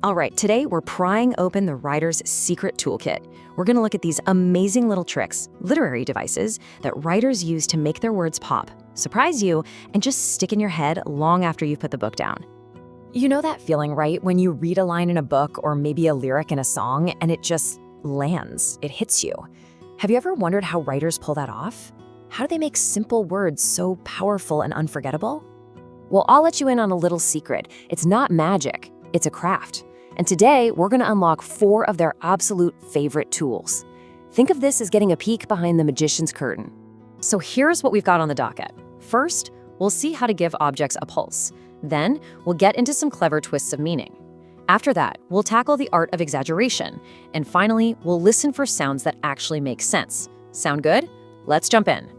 All right, today we're prying open the writer's secret toolkit. We're going to look at these amazing little tricks, literary devices, that writers use to make their words pop, surprise you, and just stick in your head long after you've put the book down. You know that feeling, right? When you read a line in a book or maybe a lyric in a song and it just lands, it hits you. Have you ever wondered how writers pull that off? How do they make simple words so powerful and unforgettable? Well, I'll let you in on a little secret. It's not magic, it's a craft. And today, we're going to unlock 4 of their absolute favorite tools. Think of this as getting a peek behind the magician's curtain. So here's what we've got on the docket. First, we'll see how to give objects a pulse. Then, we'll get into some clever twists of meaning. After that, we'll tackle the art of exaggeration. And finally, we'll listen for sounds that actually make sense. Sound good? Let's jump in.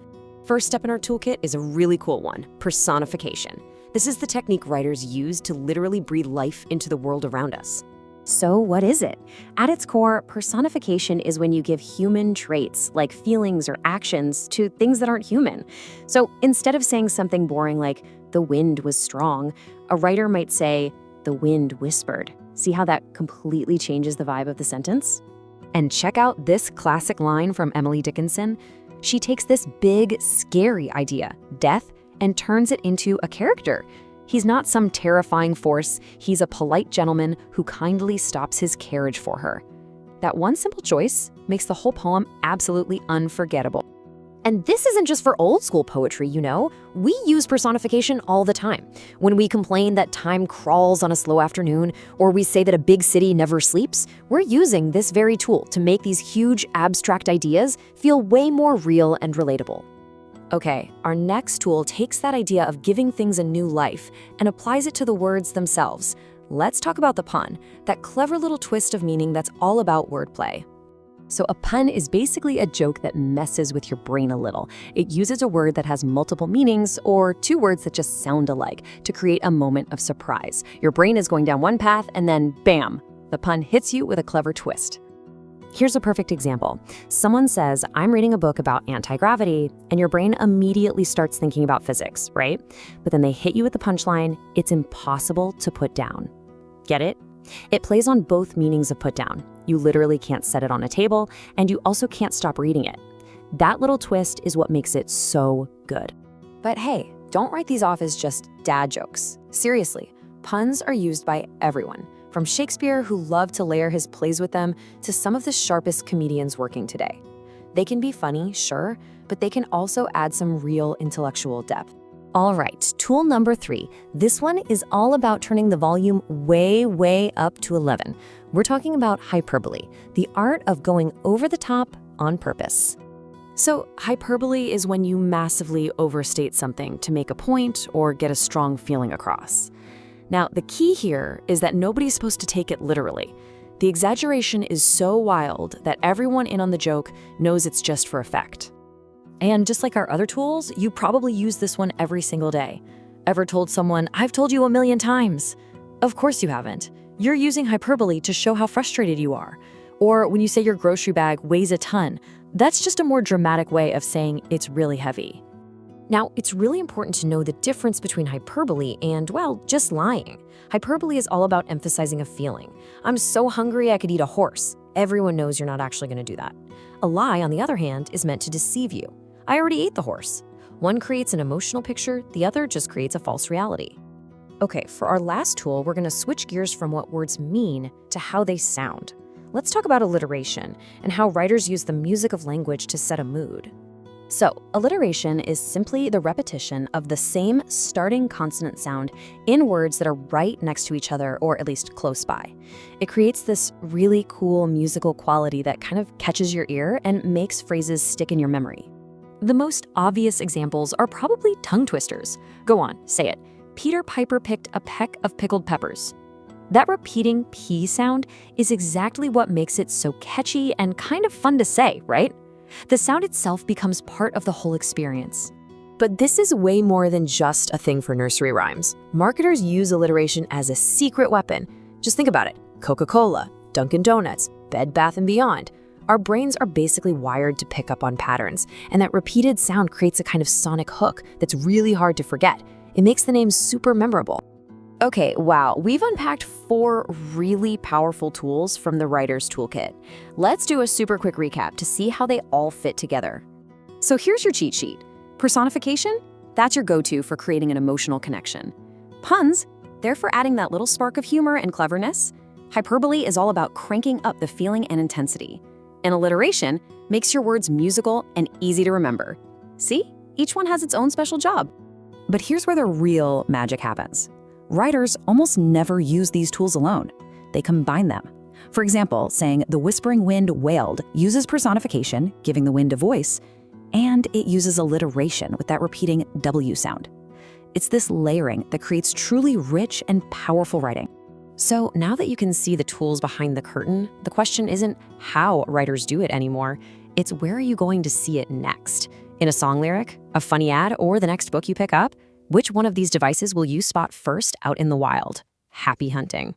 First step in our toolkit is a really cool one, personification. This is the technique writers use to literally breathe life into the world around us. So what is it? At its core, personification is when you give human traits, like feelings or actions, to things that aren't human. So instead of saying something boring like, the wind was strong, a writer might say, the wind whispered. See how that completely changes the vibe of the sentence? And check out this classic line from Emily Dickinson. She takes this big, scary idea, death, and turns it into a character. He's not some terrifying force, he's a polite gentleman who kindly stops his carriage for her. That one simple choice makes the whole poem absolutely unforgettable. And this isn't just for old school poetry, you know. We use personification all the time. When we complain that time crawls on a slow afternoon, or we say that a big city never sleeps, we're using this very tool to make these huge abstract ideas feel way more real and relatable. Okay, our next tool takes that idea of giving things a new life and applies it to the words themselves. Let's talk about the pun, that clever little twist of meaning that's all about wordplay. So a pun is basically a joke that messes with your brain a little. It uses a word that has multiple meanings or 2 words that just sound alike to create a moment of surprise. Your brain is going down one path and then bam, the pun hits you with a clever twist. Here's a perfect example. Someone says, I'm reading a book about anti-gravity, and your brain immediately starts thinking about physics, right? But then they hit you with the punchline, it's impossible to put down. Get it? It plays on both meanings of put down. You literally can't set it on a table, and you also can't stop reading it. That little twist is what makes it so good. But hey, don't write these off as just dad jokes. Seriously, puns are used by everyone. From Shakespeare, who loved to layer his plays with them, to some of the sharpest comedians working today. They can be funny, sure, but they can also add some real intellectual depth. All right, tool number 3. This one is all about turning the volume way up to 11. We're talking about hyperbole, the art of going over the top on purpose. So hyperbole is when you massively overstate something to make a point or get a strong feeling across. Now, the key here is that nobody's supposed to take it literally. The exaggeration is so wild that everyone in on the joke knows it's just for effect. And just like our other tools, you probably use this one every single day. Ever told someone, I've told you 1,000,000 times? Of course you haven't. You're using hyperbole to show how frustrated you are. Or when you say your grocery bag weighs a ton, that's just a more dramatic way of saying it's really heavy. Now, it's really important to know the difference between hyperbole and, well, just lying. Hyperbole is all about emphasizing a feeling. I'm so hungry I could eat a horse. Everyone knows you're not actually going to do that. A lie, on the other hand, is meant to deceive you. I already ate the horse. One creates an emotional picture, the other just creates a false reality. Okay, for our last tool, we're going to switch gears from what words mean to how they sound. Let's talk about alliteration and how writers use the music of language to set a mood. So, alliteration is simply the repetition of the same starting consonant sound in words that are right next to each other or at least close by. It creates this really cool musical quality that kind of catches your ear and makes phrases stick in your memory. The most obvious examples are probably tongue twisters. Go on, say it. Peter Piper picked a peck of pickled peppers. That repeating P sound is exactly what makes it so catchy and kind of fun to say, right? The sound itself becomes part of the whole experience. But this is way more than just a thing for nursery rhymes. Marketers use alliteration as a secret weapon. Just think about it. Coca-Cola, Dunkin' Donuts, Bed Bath & Beyond. Our brains are basically wired to pick up on patterns, and that repeated sound creates a kind of sonic hook that's really hard to forget. It makes the names super memorable. Okay, wow, we've unpacked 4 really powerful tools from the Writer's Toolkit. Let's do a super quick recap to see how they all fit together. So here's your cheat sheet. Personification? That's your go-to for creating an emotional connection. Puns? They're for adding that little spark of humor and cleverness. Hyperbole is all about cranking up the feeling and intensity. And alliteration makes your words musical and easy to remember. See? Each one has its own special job. But here's where the real magic happens. Writers almost never use these tools alone. They combine them. For example, saying the whispering wind wailed uses personification, giving the wind a voice, and it uses alliteration with that repeating W sound. It's this layering that creates truly rich and powerful writing. So now that you can see the tools behind the curtain, the question isn't how writers do it anymore. It's where are you going to see it next? In a song lyric, a funny ad, or the next book you pick up? Which one of these devices will you spot first out in the wild? Happy hunting.